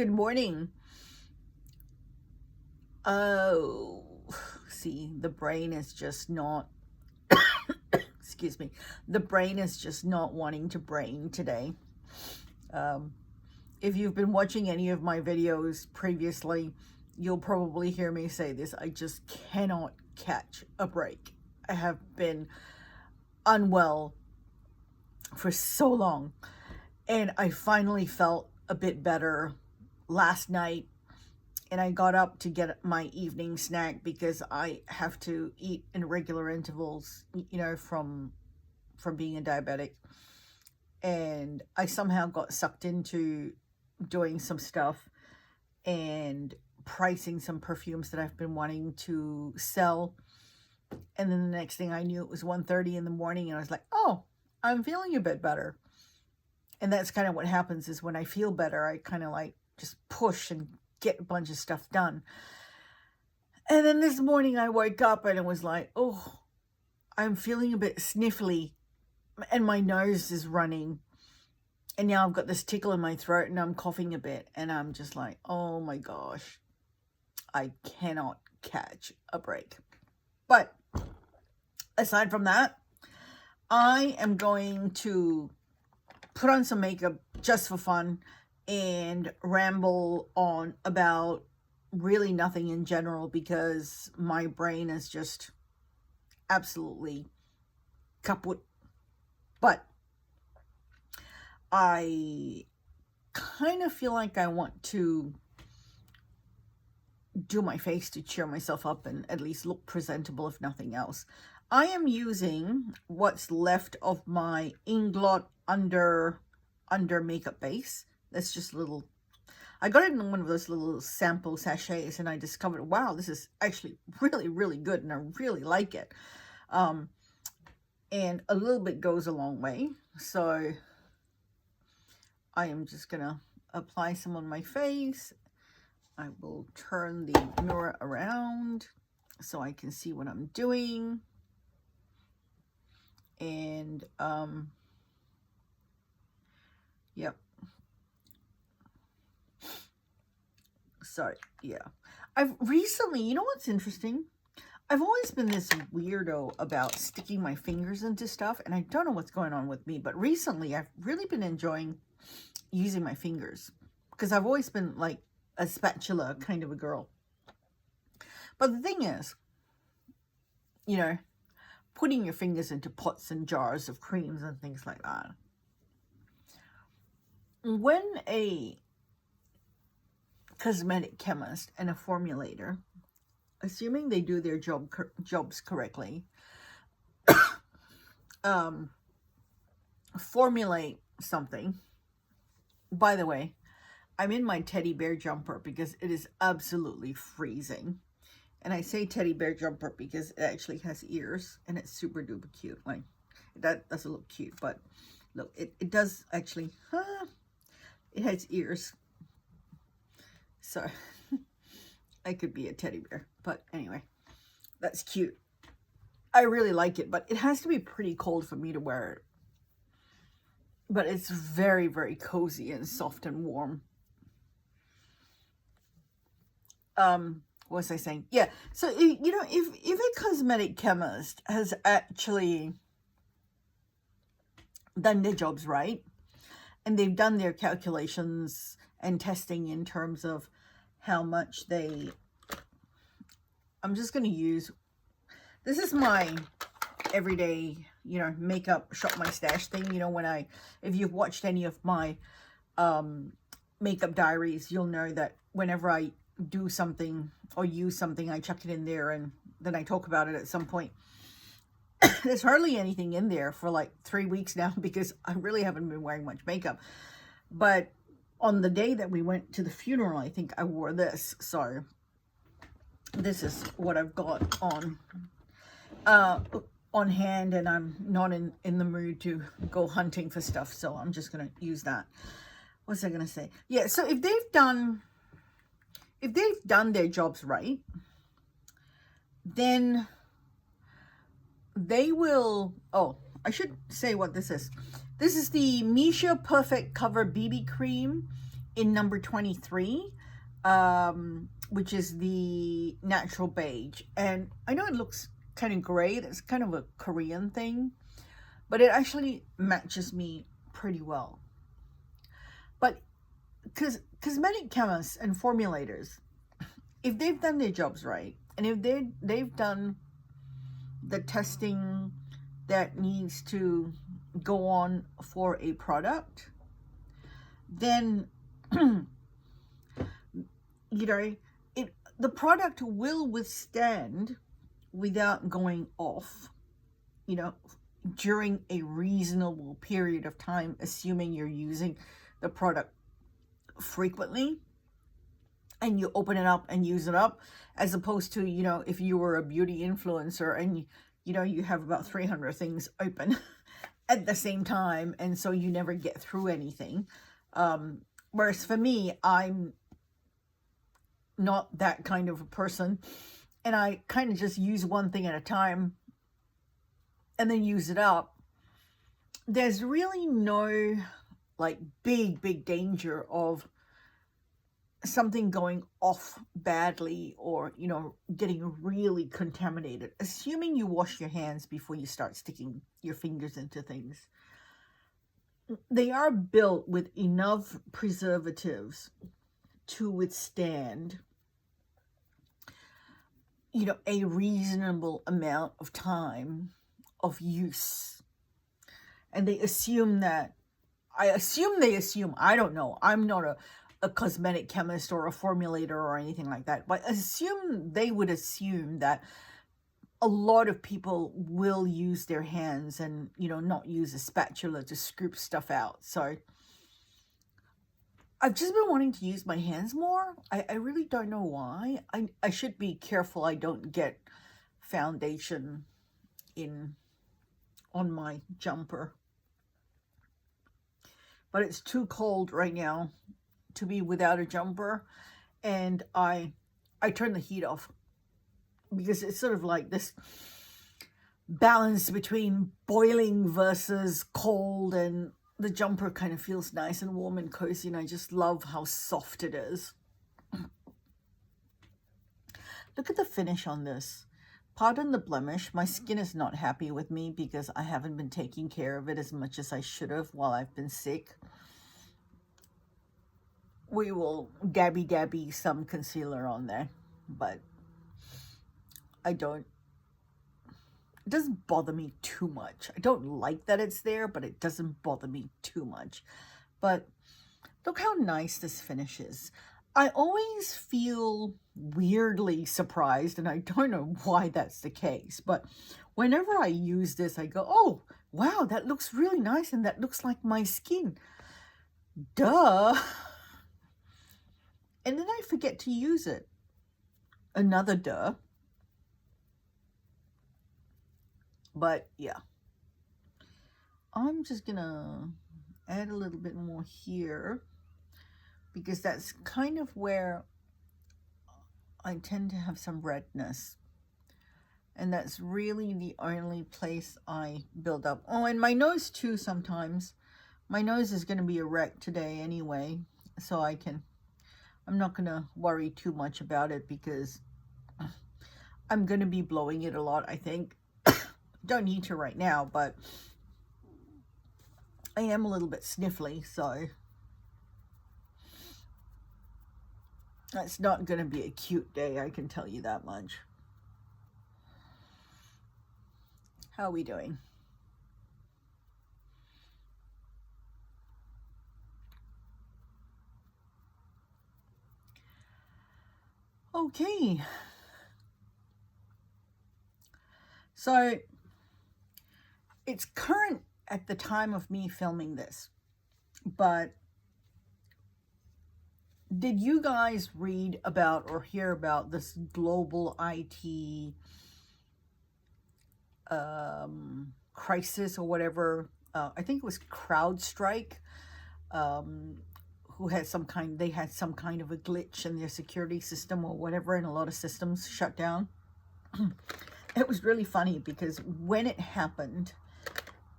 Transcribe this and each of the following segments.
Good morning. Oh, see, the brain is just not, excuse me, the brain is just not wanting to brain today. If you've been watching any of my videos previously, you'll probably hear me say this. I just cannot catch a break. I have been unwell for so long, and I finally felt a bit better last night, and I got up to get my evening snack because I have to eat in regular intervals, from being a diabetic. And I somehow got sucked into doing some stuff and pricing some perfumes that I've been wanting to sell. And then the next thing I knew, it was 1:30 in the morning, and I was like, oh, I'm feeling a bit better. And that's kind of what happens, is when I feel better, I kind of like just push and get a bunch of stuff done. And then this morning I woke up and it was like, oh, I'm feeling a bit sniffly and my nose is running. And now I've got this tickle in my throat and I'm coughing a bit. And I'm just like, oh my gosh, I cannot catch a break. But aside from that, I am going to put on some makeup just for fun and ramble on about really nothing in general, because my brain is just absolutely kaput. But I kind of feel like I want to do my face to cheer myself up and at least look presentable, if nothing else. I am using what's left of my Inglot under makeup base. That's just a little, I got it in one of those little sample sachets, and I discovered, wow, this is actually really, really good, and I really like it. And a little bit goes a long way. So I am just gonna apply some on my face. I will turn the mirror around so I can see what I'm doing. And yep. So yeah, I've recently, you know what's interesting? I've always been this weirdo about sticking my fingers into stuff, and I don't know what's going on with me, but recently I've really been enjoying using my fingers, because I've always been like a spatula kind of a girl. But the thing is, putting your fingers into pots and jars of creams and things like that. When a cosmetic chemist and a formulator, assuming they do their jobs correctly, formulate something. By the way, I'm in my teddy bear jumper because it is absolutely freezing. And I say teddy bear jumper because it actually has ears, and it's super duper cute. Like, that doesn't look cute, but look, it does actually, it has ears. So I could be a teddy bear, but anyway, that's cute. I really like it, but it has to be pretty cold for me to wear it. But it's very, very cozy and soft and warm. What was I saying? Yeah, so, if a cosmetic chemist has actually done their jobs right, and they've done their calculations and testing in terms of how much I'm just going to use, this is my everyday, makeup shop my stash thing. If you've watched any of my makeup diaries, you'll know that whenever I do something or use something, I chuck it in there, and then I talk about it at some point. There's hardly anything in there for like 3 weeks now, because I really haven't been wearing much makeup. But on the day that we went to the funeral, I think I wore this. So this is what I've got on hand, and I'm not in the mood to go hunting for stuff, so I'm just going to use that. What was I going to say? Yeah, so if they've done their jobs right, then they will, oh, I should say what this is. This is the Misha Perfect Cover BB Cream in number 23, which is the natural beige. And I know it looks kind of gray. That's kind of a Korean thing, but it actually matches me pretty well. But because cosmetic chemists and formulators, if they've done their jobs right, and if they've done the testing that needs to go on for a product, then you know, the product will withstand without going off, you know, during a reasonable period of time, assuming you're using the product frequently and you open it up and use it up, as opposed to, you know, if you were a beauty influencer and you know, you have about 300 things open at the same time, and so you never get through anything. Whereas for me, I'm not that kind of a person, and I kind of just use one thing at a time and then use it up. There's really no like big danger of something going off badly or, you know, getting really contaminated, assuming you wash your hands before you start sticking your fingers into things. They are built with enough preservatives to withstand, you know, a reasonable amount of time of use. And they assume that, I don't know, I'm not a cosmetic chemist or a formulator or anything like that, but they would assume that a lot of people will use their hands and, you know, not use a spatula to scoop stuff out. So I've just been wanting to use my hands more. I really don't know why. I should be careful I don't get foundation on my jumper. But it's too cold right now to be without a jumper, and I turn the heat off because it's sort of like this balance between boiling versus cold, and the jumper kind of feels nice and warm and cozy, and I just love how soft it is. Look at the finish on this. Pardon the blemish, my skin is not happy with me because I haven't been taking care of it as much as I should have while I've been sick. We will dabby some concealer on there, but it doesn't bother me too much. I don't like that it's there, but it doesn't bother me too much. But look how nice this finish is. I always feel weirdly surprised, and I don't know why that's the case, but whenever I use this, I go, oh, wow, that looks really nice, and that looks like my skin. Duh. And then I forget to use it. Another duh. But yeah, I'm just gonna add a little bit more here because that's kind of where I tend to have some redness, and that's really the only place I build up. Oh, and my nose too sometimes. My nose is gonna be a wreck today anyway, so I'm not gonna worry too much about it because I'm gonna be blowing it a lot, I think. Don't need to right now, but I am a little bit sniffly, so that's not going to be a cute day, I can tell you that much. How are we doing? Okay. So it's current at the time of me filming this, but did you guys read about or hear about this global IT crisis or whatever? I think it was CrowdStrike, who had they had some kind of a glitch in their security system or whatever, and a lot of systems shut down. It was really funny because when it happened,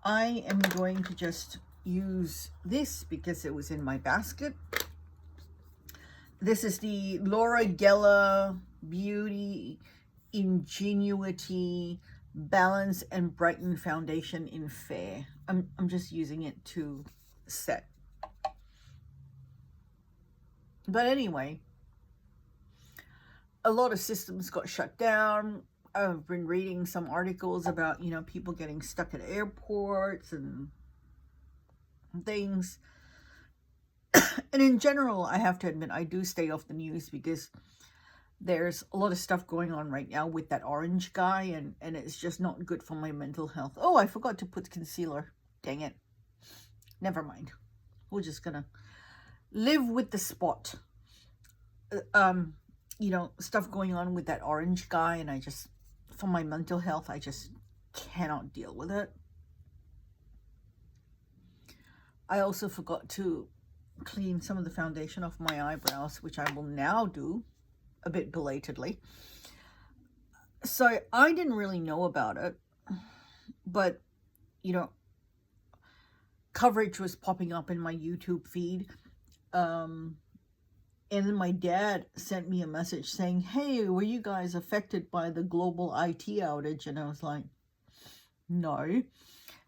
I am going to just use this because it was in my basket. This is the Laura Geller Beauty Ingenuity Balance and Brighten Foundation in Fair. I'm just using it to set. But anyway, a lot of systems got shut down. I've been reading some articles about, you know, people getting stuck at airports and things. And in general, I have to admit, I do stay off the news because there's a lot of stuff going on right now with that orange guy, and it's just not good for my mental health. Oh, I forgot to put concealer. Dang it. Never mind. We're just gonna live with the spot. You know, stuff going on with that orange guy, and I just, for my mental health, I just cannot deal with it. I also forgot to clean some of the foundation off my eyebrows, which I will now do a bit belatedly. So I didn't really know about it, but, you know, coverage was popping up in my YouTube feed. And then my dad sent me a message saying, hey, were you guys affected by the global IT outage? And I was like, no.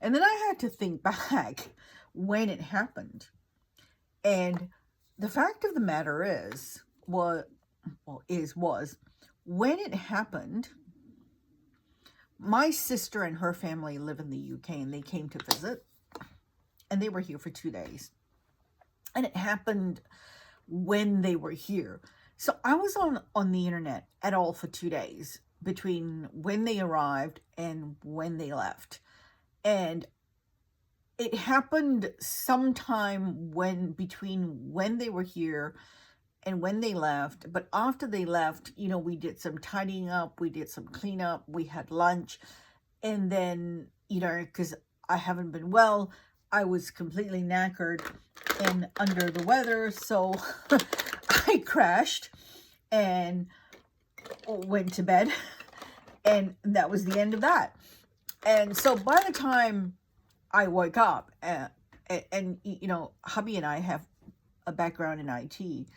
And then I had to think back when it happened. And the fact of the matter is, when it happened, my sister and her family live in the UK, and they came to visit, and they were here for 2 days. And it happened when they were here. So I was on the internet at all for 2 days between when they arrived and when they left. And it happened sometime between when they were here and when they left. But after they left, you know, we did some tidying up, we did some cleanup, we had lunch. And then, you know, because I haven't been well, I was completely knackered and under the weather. So I crashed and went to bed. And that was the end of that. And so by the time I woke up, and you know, hubby and I have a background in IT,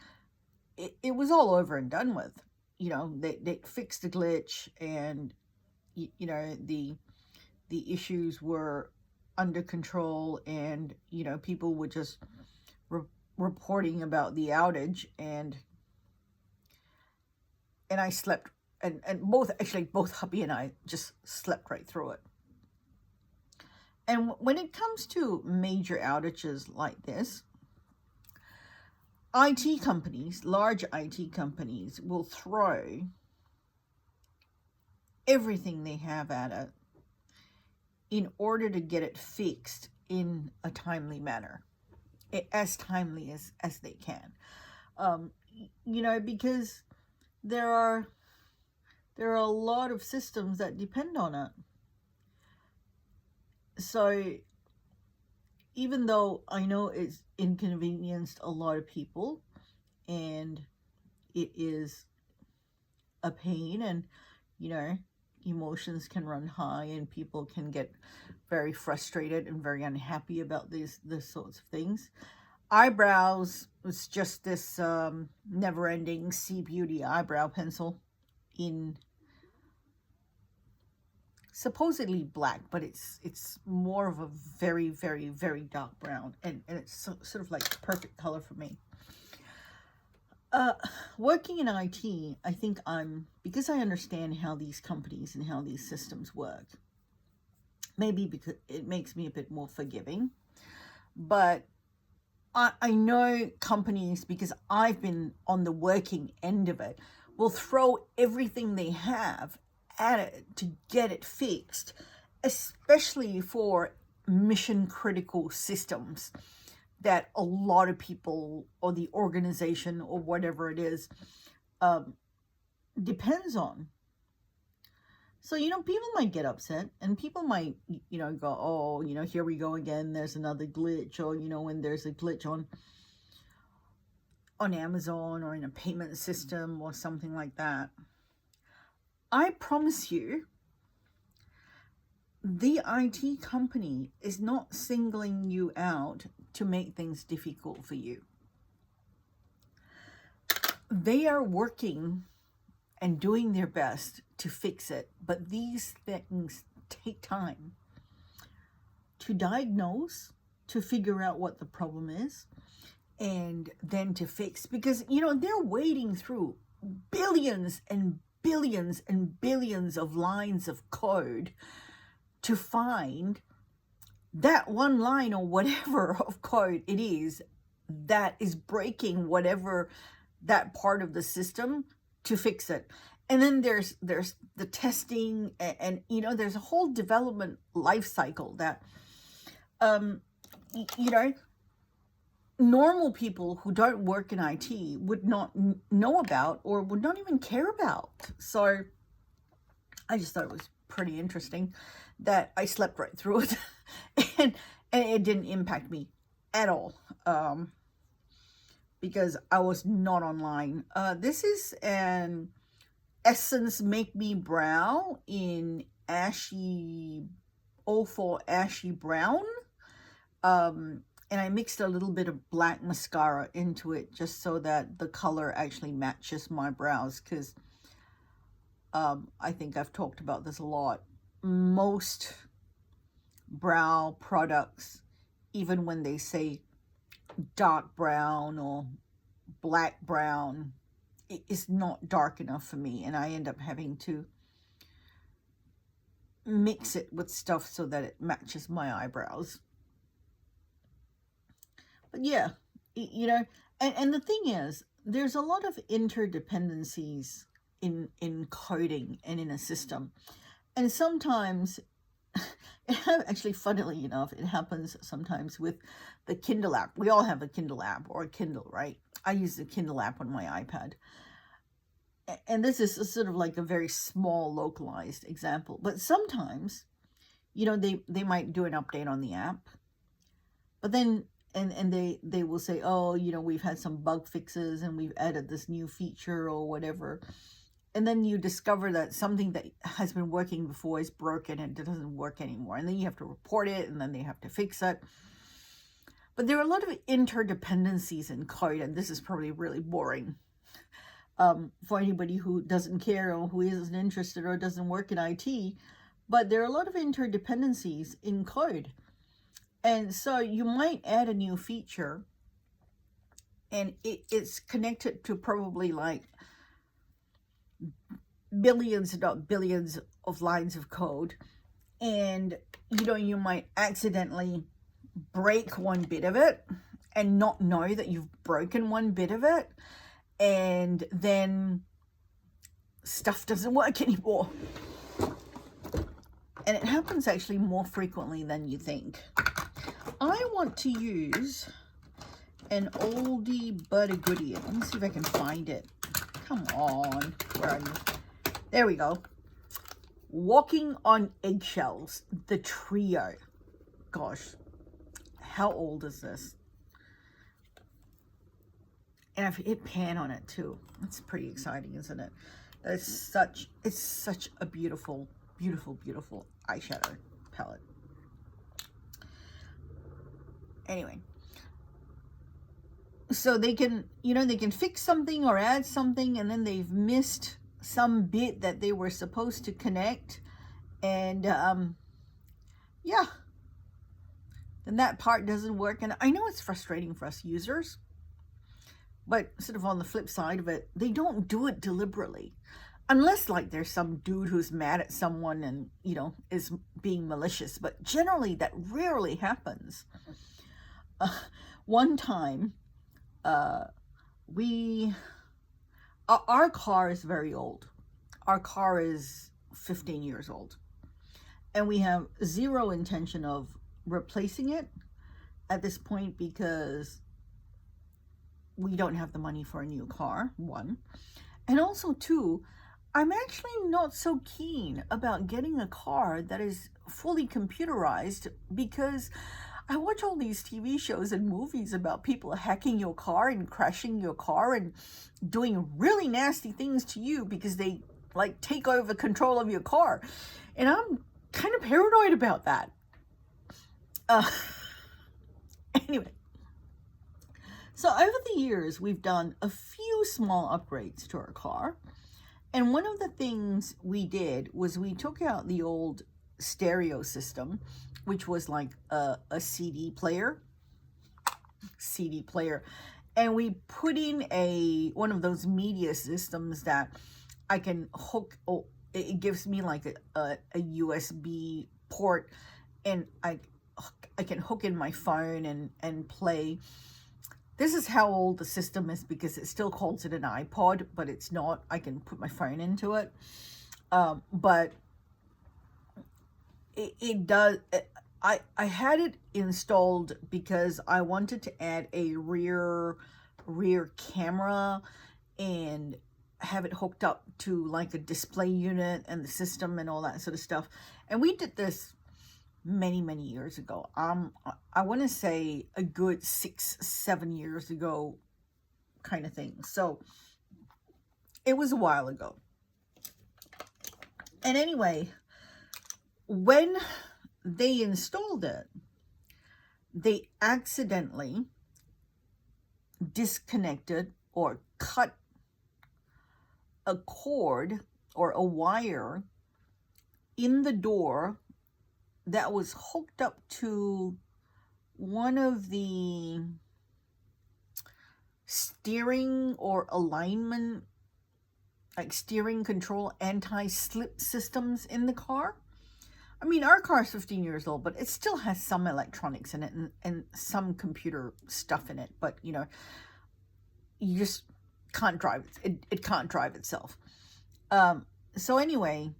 it was all over and done with. You know, they fixed the glitch, and you know, the issues were under control, and you know, people were just reporting about the outage, and I slept, and both hubby and I just slept right through it. And when it comes to major outages like this, IT companies, large IT companies, will throw everything they have at it in order to get it fixed in a timely manner, as timely as they can. You know, because there are a lot of systems that depend on it. So even though I know it's inconvenienced a lot of people, and it is a pain, and you know, emotions can run high, and people can get very frustrated and very unhappy about these sorts of things. Eyebrows was just this never-ending Sea Beauty eyebrow pencil in supposedly black, but it's more of a very, very, very dark brown, and it's sort of like the perfect color for me. Working in IT, I think because I understand how these companies and how these systems work, maybe because it makes me a bit more forgiving, but I know companies, because I've been on the working end of it, will throw everything they have at it to get it fixed, especially for mission critical systems that a lot of people, or the organization, or whatever it is, depends on. So, you know, people might get upset, and people might, you know, go, oh, you know, here we go again, there's another glitch. Or, you know, when there's a glitch on Amazon, or in a payment system, or something like that, I promise you, the IT company is not singling you out to make things difficult for you. they are working and doing their best to fix it, but these things take time to diagnose, to figure out what the problem is, and then to fix. Because, you know, they're wading through billions and billions and billions of lines of code to find that one line or whatever of code it is that is breaking whatever that part of the system to fix it. And then there's the testing, and you know, there's a whole development life cycle that you know, normal people who don't work in IT would not know about or would not even care about. So I just thought it was pretty interesting that I slept right through it and it didn't impact me at all, because I was not online. This is an Essence Make Me Brow in ashy, awful ashy brown. And I mixed a little bit of black mascara into it just so that the color actually matches my brows, because I think I've talked about this a lot. Most brow products, even when they say dark brown or black brown, it is not dark enough for me, and I end up having to mix it with stuff so that it matches my eyebrows. But yeah, you know, and the thing is, there's a lot of interdependencies in coding and in a system. And sometimes, actually, funnily enough, it happens sometimes with the Kindle app. We all have a Kindle app or a Kindle, right? I use the Kindle app on my iPad. And this is sort of like a very small, localized example. But sometimes, you know, they might do an update on the app. But then, and they will say, oh, you know, we've had some bug fixes and we've added this new feature or whatever. And then you discover that something that has been working before is broken and it doesn't work anymore. And then you have to report it, and then they have to fix it. But there are a lot of interdependencies in code, and this is probably really boring for anybody who doesn't care or who isn't interested or doesn't work in IT. But there are a lot of interdependencies in code. And so you might add a new feature, and it's connected to probably like billions and not billions of lines of code. And, you know, you might accidentally break one bit of it and not know that you've broken one bit of it. And then stuff doesn't work anymore. And it happens actually more frequently than you think. I want to use an oldie but a goodie. Let me see if I can find it. Come on. Where are you? There we go. Walking on Eggshells, the trio. Gosh, how old is this? And I've hit pan on it too. That's pretty exciting, isn't it? It's such a beautiful, beautiful, beautiful eyeshadow palette. Anyway, so they can, you know, they can fix something or add something, and then they've missed some bit that they were supposed to connect, and yeah, then that part doesn't work. And I know it's frustrating for us users, but sort of on the flip side of it, they don't do it deliberately, unless like there's some dude who's mad at someone and, you know, is being malicious. But generally that rarely happens. One time, our car is very old. Our car is 15 years old, and we have zero intention of replacing it at this point because we don't have the money for a new car, one. And also, two, I'm actually not so keen about getting a car that is fully computerized, because I watch all these TV shows and movies about people hacking your car and crashing your car and doing really nasty things to you because they like take over control of your car. And I'm kind of paranoid about that. Anyway, so over the years, we've done a few small upgrades to our car. And one of the things we did was we took out the old stereo system, which was like a CD player, and we put in one of those media systems that I can hook. Oh, it gives me like a USB port, and I can hook in my phone and play. This is how old the system is, because it still calls it an iPod, but it's not. I can put my phone into it. But it does. I had it installed because I wanted to add a rear camera and have it hooked up to like a display unit and the system and all that sort of stuff. And we did this many years ago. I want to say a good 6-7 years ago kind of thing. So it was a while ago. And anyway, when they installed it, they accidentally disconnected or cut a cord or a wire in the door that was hooked up to one of the steering or alignment, like steering control anti-slip systems in the car. I mean, our car is 15 years old, but it still has some electronics in it and some computer stuff in it. But, you know, you just can't drive it. It can't drive itself. So anyway,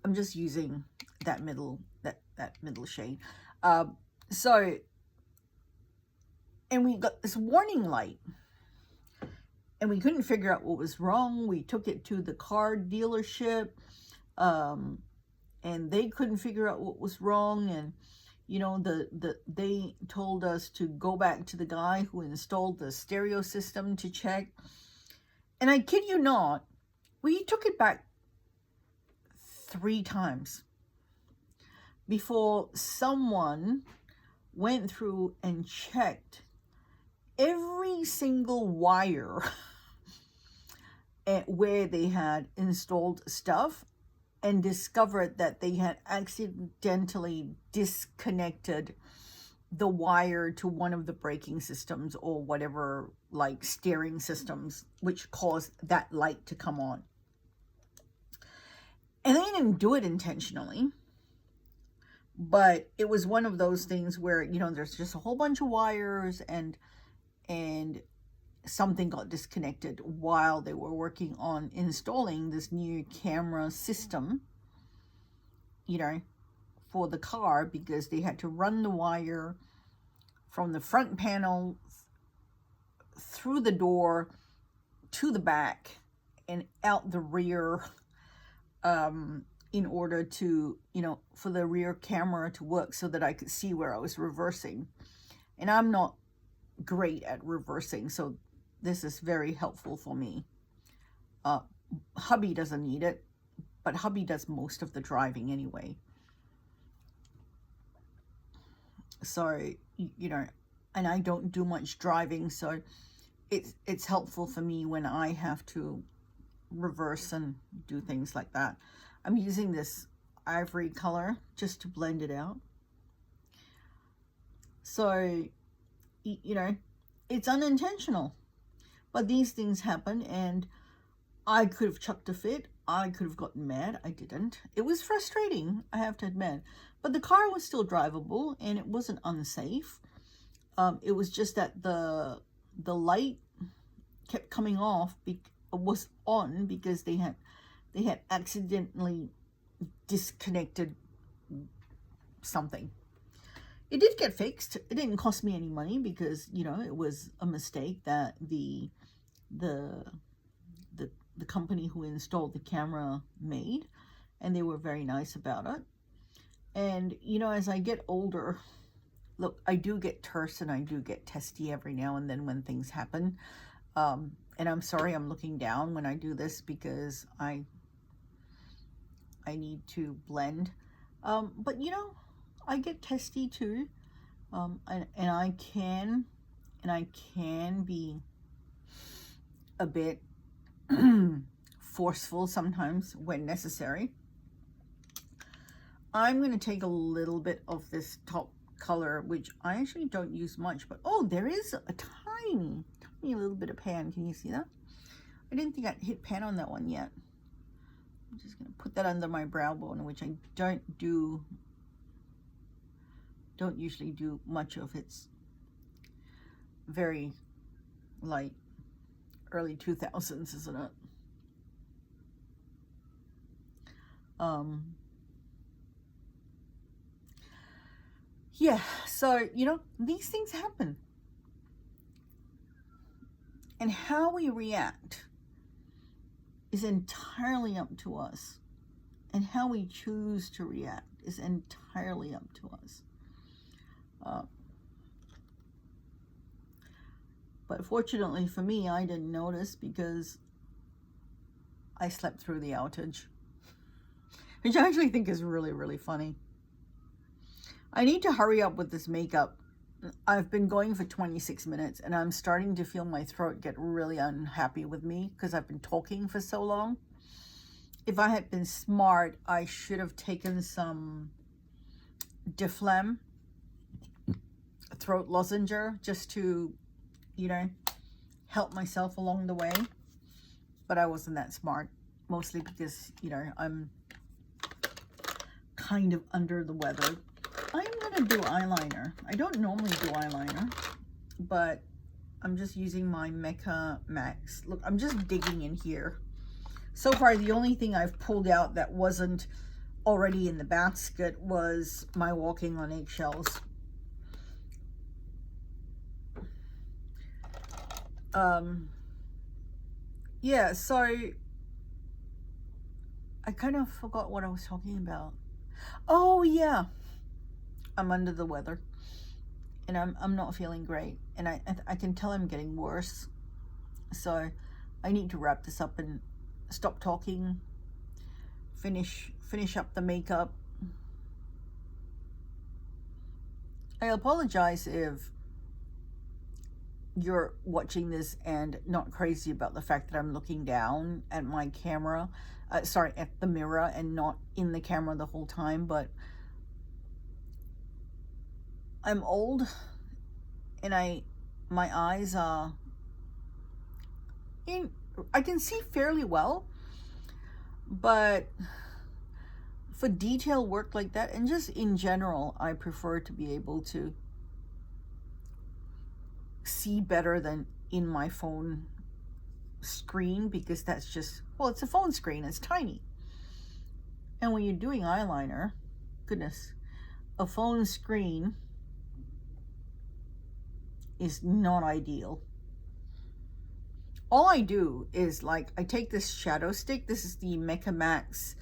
I'm just using that middle shade. So, and we got this warning light, and we couldn't figure out what was wrong. We took it to the car dealership, and they couldn't figure out what was wrong. And, you know, they told us to go back to the guy who installed the stereo system to check. And I kid you not, we took it back 3 times before someone went through and checked every single wire at where they had installed stuff and discovered that they had accidentally disconnected the wire to one of the braking systems or whatever, like steering systems, which caused that light to come on. And they didn't do it intentionally, but it was one of those things where, you know, there's just a whole bunch of wires and something got disconnected while they were working on installing this new camera system, you know, for the car, because they had to run the wire from the front panel through the door to the back and out the rear, in order to, you know, for the rear camera to work so that I could see where I was reversing. And I'm not great at reversing, so this is very helpful for me. Hubby doesn't need it, but hubby does most of the driving anyway. So, you know, and I don't do much driving, so it's helpful for me when I have to reverse and do things like that. I'm using this ivory color just to blend it out. So, you know, it's unintentional, but these things happen, and I could have chucked a fit. I could have gotten mad. I didn't. It was frustrating, I have to admit, but the car was still drivable and it wasn't unsafe. It was just that the light kept coming off, was on because they had accidentally disconnected something. It did get fixed. It didn't cost me any money because, you know, it was a mistake that the company who installed the camera made, and they were very nice about it. And, you know, as I get older, look, I do get terse and I do get testy every now and then when things happen. And I'm sorry I'm looking down when I do this because I need to blend. But, you know, I get testy too. And I can be a bit forceful sometimes when necessary. I'm going to take a little bit of this top color, which I actually don't use much, but oh, there is a tiny little bit of pan. Can you see that? I didn't think I'd hit pan on that one yet. I'm just going to put that under my brow bone, which I don't usually do much of. It's very light, early 2000s, isn't it? Yeah, so, you know, these things happen. And how we react is entirely up to us. And how we choose to react is entirely up to us. But fortunately for me, I didn't notice because I slept through the outage, which I actually think is really, really funny. I need to hurry up with this makeup. I've been going for 26 minutes and I'm starting to feel my throat get really unhappy with me because I've been talking for so long. If I had been smart, I should have taken some Difflam throat lozenger just to, you know, help myself along the way. But I wasn't that smart, mostly because, you know, I'm kind of under the weather. I'm going to do eyeliner. I don't normally do eyeliner, but I'm just using my Mecca Max. Look, I'm just digging in here. So far, the only thing I've pulled out that wasn't already in the basket was my walking on eggshells. Yeah, so I kind of forgot what I was talking about. Oh, yeah. I'm under the weather and I'm not feeling great, and I can tell I'm getting worse, so I need to wrap this up and stop talking, finish up the makeup. I apologize if you're watching this and not crazy about the fact that I'm looking down at my camera, at the mirror, and not in the camera the whole time, but I'm old and my eyes are I can see fairly well, but for detail work like that, and just in general, I prefer to be able to see better than in my phone screen, because that's just, well, it's a phone screen, it's tiny. And when you're doing eyeliner, goodness, a phone screen is not ideal. All I do is, like, I take this shadow stick. This is the Mecca Max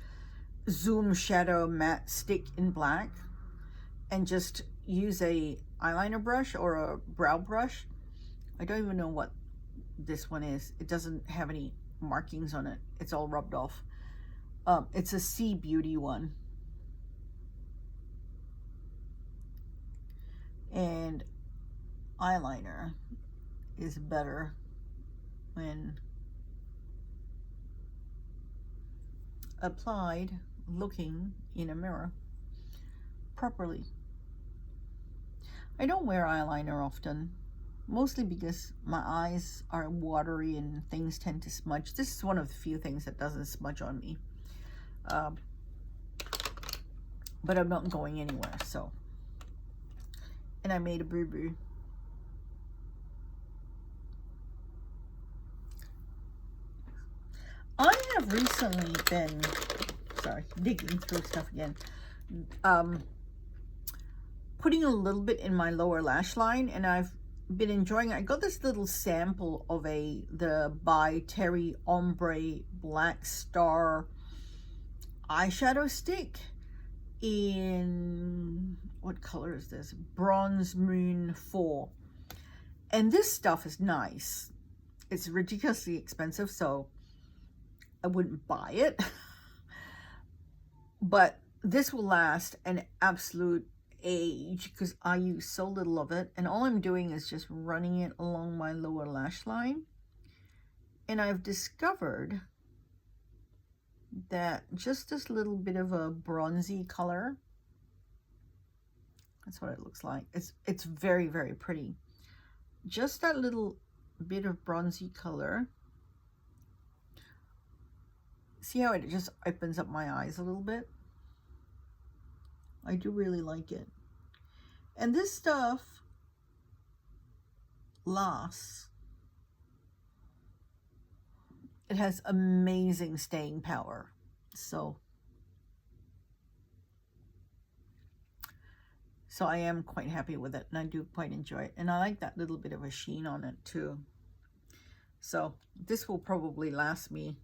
Zoom Shadow Matte Stick in black, and just use a eyeliner brush or a brow brush. I don't even know what this one is. It doesn't have any markings on it. It's all rubbed off. It's a C Beauty one. And eyeliner is better when applied looking in a mirror properly. I don't wear eyeliner often, mostly because my eyes are watery and things tend to smudge. This is one of the few things that doesn't smudge on me. But I'm not going anywhere, so. And I made a boo-boo. I have recently been, digging through stuff again, putting a little bit in my lower lash line, and I've been enjoying it. I got this little sample of the by Terry Ombre Black Star eyeshadow stick in, what color is this? Bronze Moon 4. And this stuff is nice. It's ridiculously expensive, so I wouldn't buy it. But this will last an absolute age because I use so little of it, and all I'm doing is just running it along my lower lash line, And I've discovered that just this little bit of a bronzy color, that's what it looks like. It's very, very pretty. Just that little bit of bronzy color. See how it just opens up my eyes a little bit? I do really like it. And this stuff lasts. It has amazing staying power. So I am quite happy with it, and I do quite enjoy it. And I like that little bit of a sheen on it too. So this will probably last me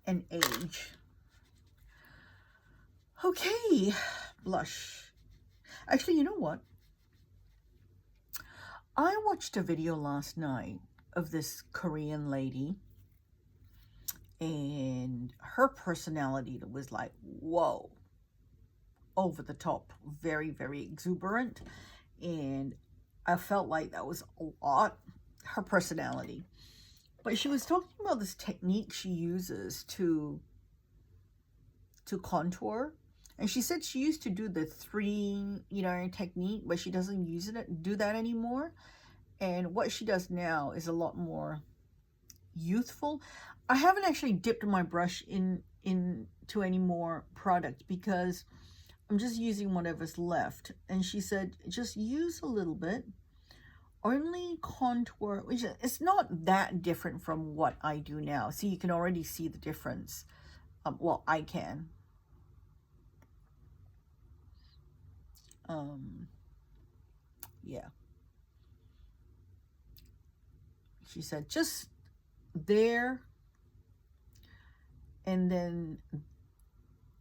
an age. Okay, blush. Actually, you know what? I watched a video last night of this Korean lady, and her personality was like, whoa, over the top, very, very exuberant. And I felt like that was a lot, her personality. But she was talking about this technique she uses to contour. And she said she used to do the 3, technique, but she doesn't do that anymore. And what she does now is a lot more youthful. I haven't actually dipped my brush into any more product because I'm just using whatever's left. And she said, just use a little bit, only contour, which it's not that different from what I do now. So you can already see the difference. Well, I can. Yeah. She said, just there, and then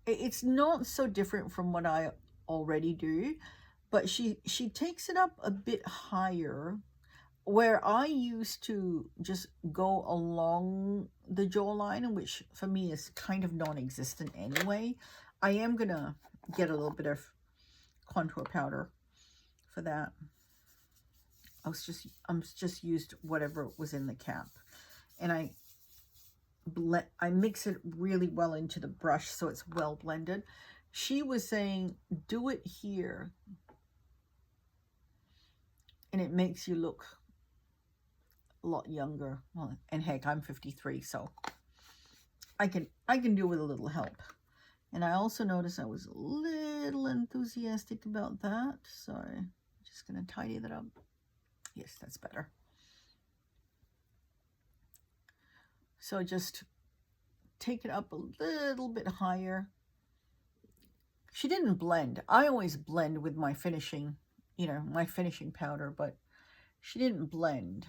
it's not so different from what I already do, but she takes it up a bit higher, where I used to just go along the jawline, which for me is kind of non-existent anyway. I am gonna get a little bit of contour powder for that. I'm just used whatever was in the cap, and I mix it really well into the brush so it's well blended. She was saying, do it here, and it makes you look a lot younger. Well, and heck, I'm 53, so I can do with a little help. And I also noticed I was a little enthusiastic about that, so I'm just gonna tidy that up. Yes, that's better. So just take it up a little bit higher. She didn't blend. I always blend with my finishing, my finishing powder, but she didn't blend.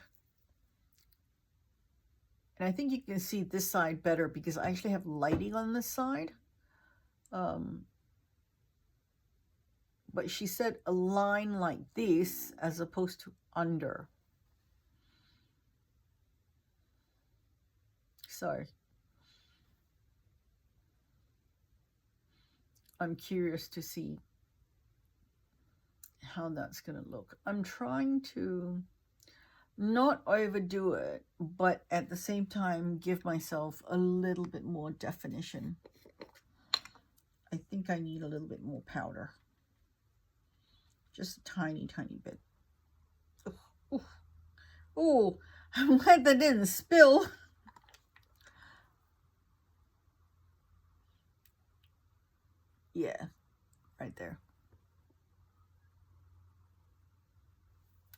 And I think you can see this side better because I actually have lighting on this side. But she said a line like this as opposed to under. So I'm curious to see how that's going to look. I'm trying to not overdo it, but at the same time give myself a little bit more definition. I think I need a little bit more powder. Just a tiny, tiny bit. Oh, I'm glad that didn't spill. Yeah, right there.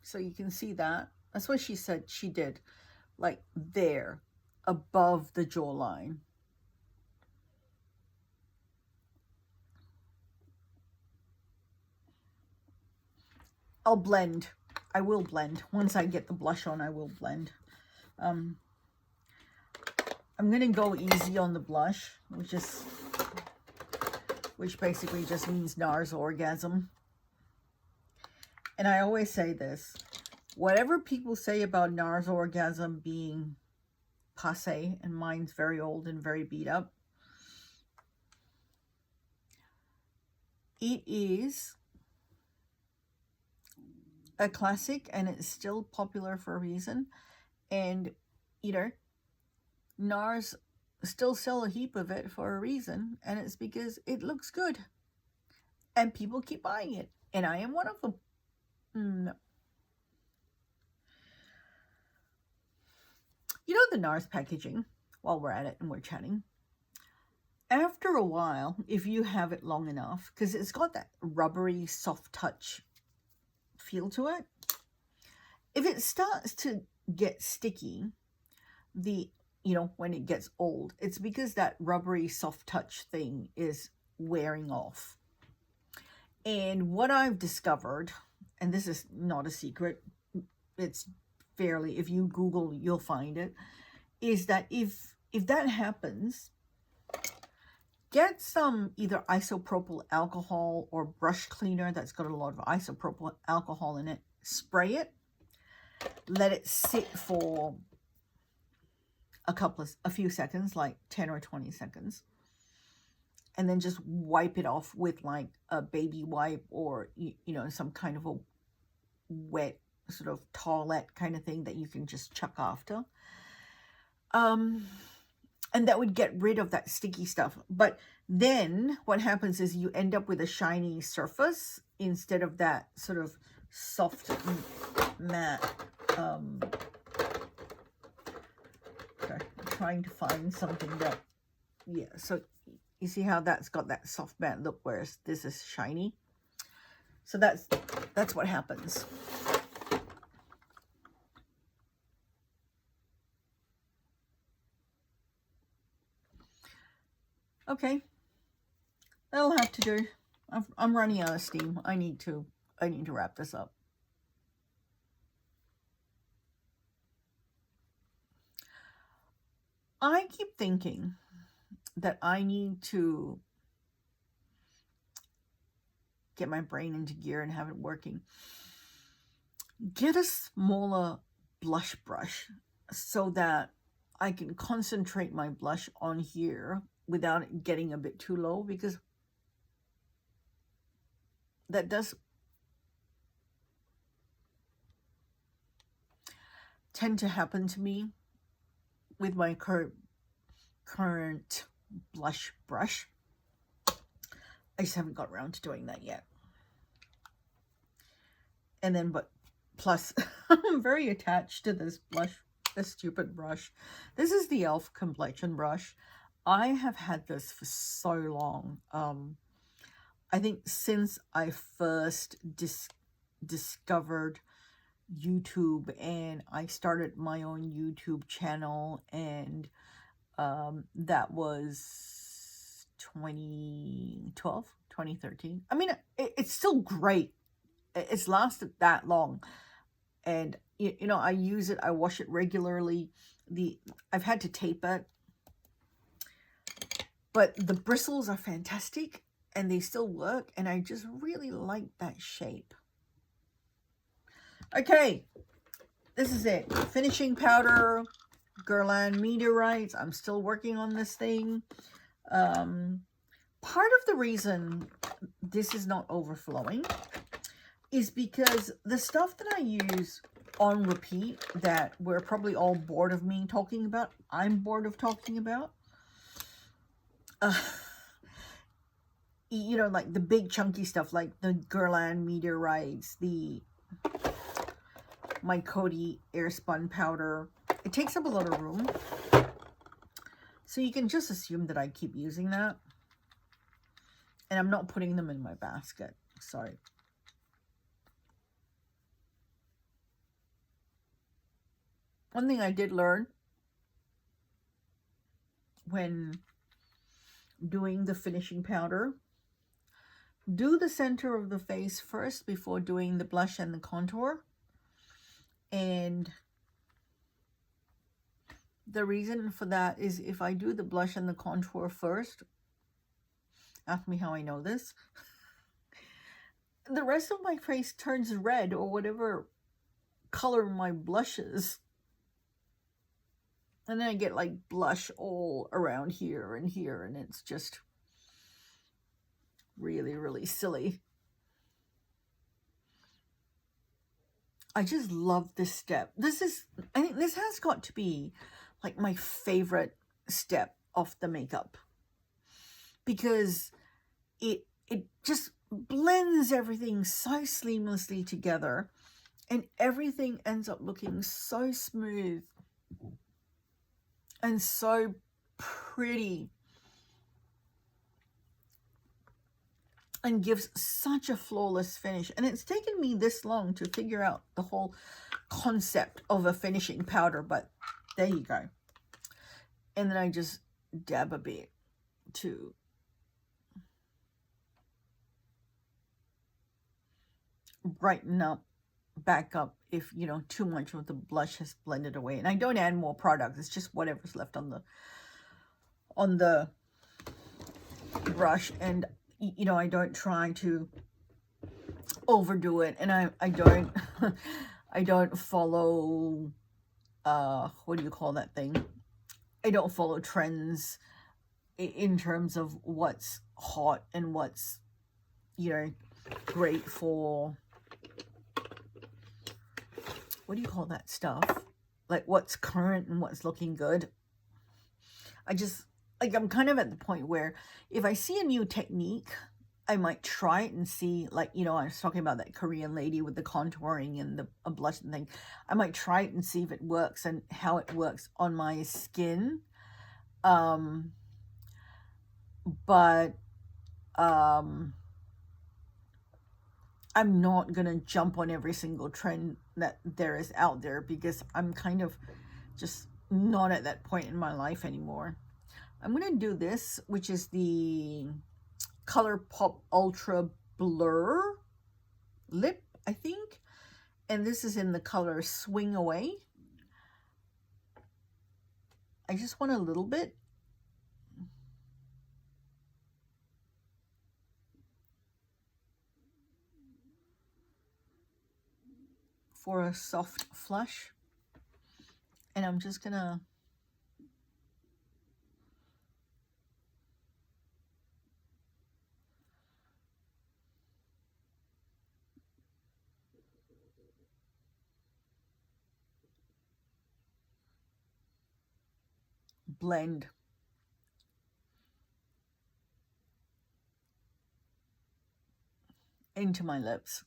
So you can see that. That's what she said she did. Like there, above the jawline. I'll blend. I will blend. Once I get the blush on, I will blend. I'm going to go easy on the blush, which basically just means NARS orgasm. And I always say this, whatever people say about NARS orgasm being passé, and mine's very old and very beat up, it is a classic and it's still popular for a reason. And you know, NARS still sell a heap of it for a reason, and it's because it looks good. And people keep buying it, and I am one of them. No. You know the NARS packaging, while we're at it and we're chatting, after a while, if you have it long enough, because it's got that rubbery, soft touch feel to it, if it starts to get sticky, when it gets old, it's because that rubbery, soft touch thing is wearing off. And what I've discovered, and this is not a secret, it's fairly, if you Google, you'll find it, is that if that happens, get some either isopropyl alcohol or brush cleaner that's got a lot of isopropyl alcohol in it, spray it, let it sit for a few seconds, like 10 or 20 seconds, and then just wipe it off with like a baby wipe or, some kind of a wet sort of towelette kind of thing that you can just chuck after. And that would get rid of that sticky stuff. But then what happens is you end up with a shiny surface instead of that sort of soft, matte. Okay, I'm trying to find something that, yeah, so you see how that's got that soft matte look, whereas this is shiny. So that's what happens. Okay, that'll have to do. I'm running out of steam. I need to wrap this up. I keep thinking that I need to get my brain into gear and have it working. Get a smaller blush brush so that I can concentrate my blush on here without it getting a bit too low, because that does tend to happen to me with my current blush brush. I just haven't got around to doing that yet. And then, but plus, I'm very attached to this stupid brush. This is the e.l.f. complexion brush. I have had this for so long. I think since I first discovered YouTube and I started my own YouTube channel, and that was 2012, 2013. I mean, it's still great. It's lasted that long. And, I use it. I wash it regularly. I've had to tape it. But the bristles are fantastic and they still work. And I just really like that shape. Okay, this is it. Finishing powder, Guerlain Meteorites. I'm still working on this thing. Part of the reason this is not overflowing is because the stuff that I use on repeat that we're probably all bored of me talking about, I'm bored of talking about. Like the big chunky stuff, like the Guerlain Meteorites, my Coty Airspun powder. It takes up a lot of room. So you can just assume that I keep using that. And I'm not putting them in my basket. Sorry. One thing I did learn when doing the finishing powder, do the center of the face first before doing the blush and the contour. And the reason for that is if I do the blush and the contour first, ask me how I know this, the rest of my face turns red or whatever color my blush is. And then I get like blush all around here, and it's just really, really silly. I just love this step. I think this has got to be like my favorite step of the makeup, because it just blends everything so seamlessly together, and everything ends up looking so smooth and so pretty, and gives such a flawless finish. And it's taken me this long to figure out the whole concept of a finishing powder, but there you go. And then I just dab a bit to brighten up, back up if, you know, too much of the blush has blended away. And I don't add more product, it's just whatever's left on the brush. And you know, I don't try to overdo it, and I don't I don't follow what do you call that thing? I don't follow trends in terms of what's hot and what's, you know, great for, what do you call that stuff? Like what's current and what's looking good. I just, like, I'm kind of at the point where if I see a new technique, I might try it and see, like, you know, I was talking about that Korean lady with the contouring and the blush and thing. I might try it and see if it works and how it works on my skin. But I'm not going to jump on every single trend that there is out there, because I'm kind of just not at that point in my life anymore. I'm going to do this, which is the ColourPop Ultra Blur Lip, I think. And this is in the color Swing Away. I just want a little bit. For a soft flush. And I'm just going to blend into my lips.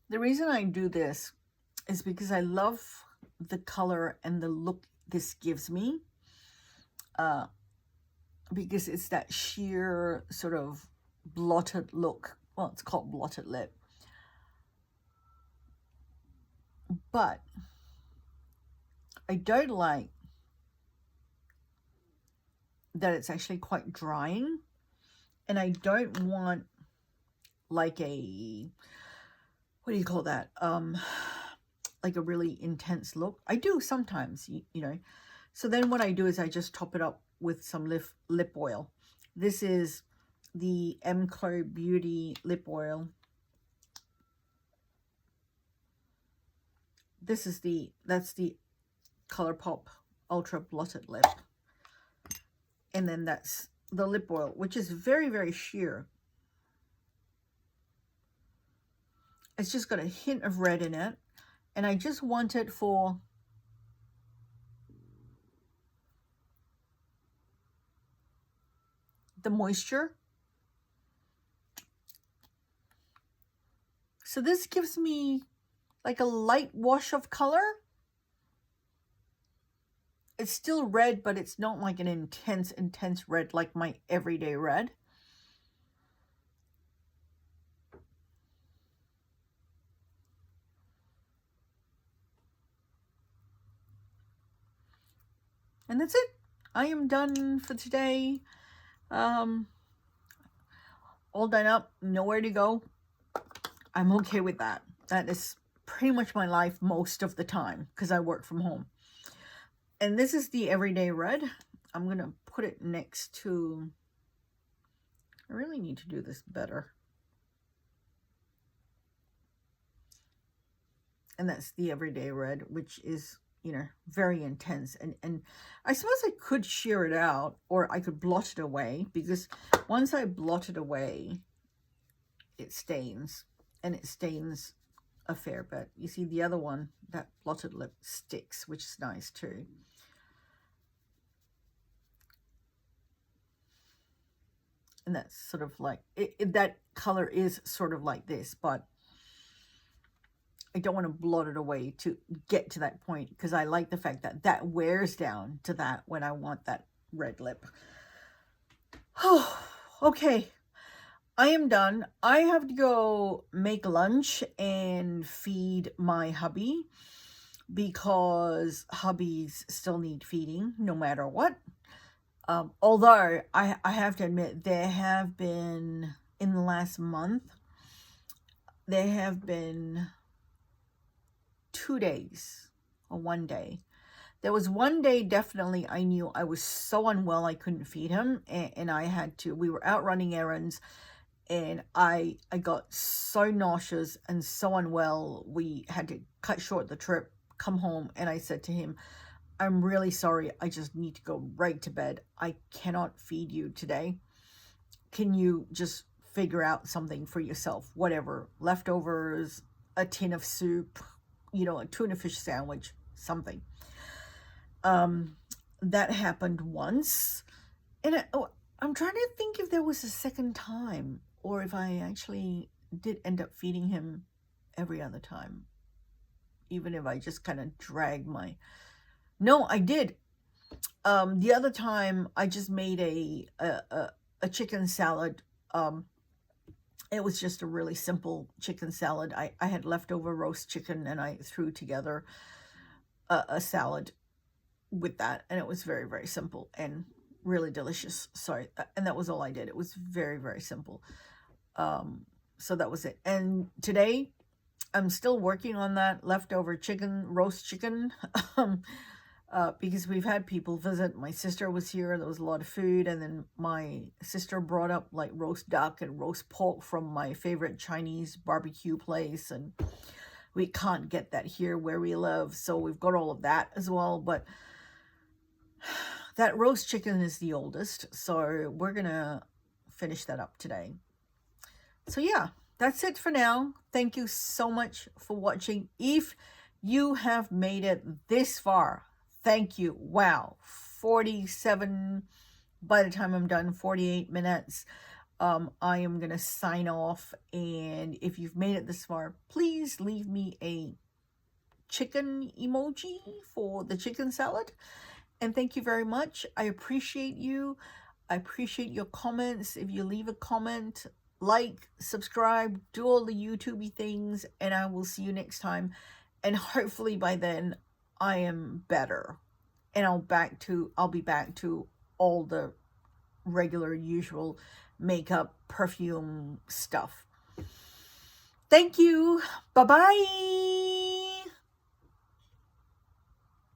The reason I do this is because I love the color and the look this gives me, because it's that sheer sort of blotted look. Well, it's called blotted lip. But I don't like that it's actually quite drying, and I don't want like a, what do you call that? Like a really intense look. I do sometimes, you know. So then what I do is I just top it up with some lip oil. This is the Chloe Beauty lip oil. This is that's the ColourPop Ultra Blotted Lip. And then that's the lip oil, which is very, very sheer. It's just got a hint of red in it. And I just want it for the moisture. So this gives me like a light wash of color. It's still red, but it's not like an intense red like my everyday red. And that's it. I am done for today. All done up, nowhere to go. I'm okay with that. That is pretty much my life most of the time, because I work from home. And this is the Everyday Red. I'm going to put it next to, I really need to do this better. And that's the Everyday Red, which is you know, very intense. And I suppose I could shear it out, or I could blot it away, because once I blot it away, it stains, and it stains a fair bit. You see the other one, that blotted lip sticks, which is nice too. And that's sort of like, that color is sort of like this, but I don't want to blot it away to get to that point, because I like the fact that that wears down to that when I want that red lip. Oh, okay. I am done. I have to go make lunch and feed my hubby, because hubbies still need feeding no matter what. Although I have to admit, there have been, in the last month, there have been 2 days or 1 day. There was 1 day definitely I knew I was so unwell I couldn't feed him, and I had to, we were out running errands, and I got so nauseous and so unwell, we had to cut short the trip, come home, and I said to him, I'm really sorry, I just need to go right to bed. I cannot feed you today. Can you just figure out something for yourself? Whatever, leftovers, a tin of soup, you know, a tuna fish sandwich, something. That happened once, and I'm trying to think if there was a second time, or if I actually did end up feeding him every other time, even if I just kind of dragged my... No, I did. The other time I just made a chicken salad. It was just a really simple chicken salad. I had leftover roast chicken, and I threw together a salad with that, and it was very, very simple and really delicious. Sorry, and that was all I did. It was very, very simple. So that was it. And today I'm still working on that leftover chicken, roast chicken. Because we've had people visit. My sister was here, there was a lot of food, and then my sister brought up like roast duck and roast pork from my favorite Chinese barbecue place, and we can't get that here where we live, so we've got all of that as well. But that roast chicken is the oldest, so we're gonna finish that up today. So yeah, that's it for now. Thank you so much for watching. If you have made it this far, thank you. Wow, 47, by the time I'm done, 48 minutes. I am going to sign off. And if you've made it this far, please leave me a chicken emoji for the chicken salad. And thank you very much. I appreciate you. I appreciate your comments. If you leave a comment, like, subscribe, do all the YouTubey things, and I will see you next time. And hopefully by then I am better, and I'll be back to all the regular, usual makeup, perfume stuff. Thank you. Bye-bye.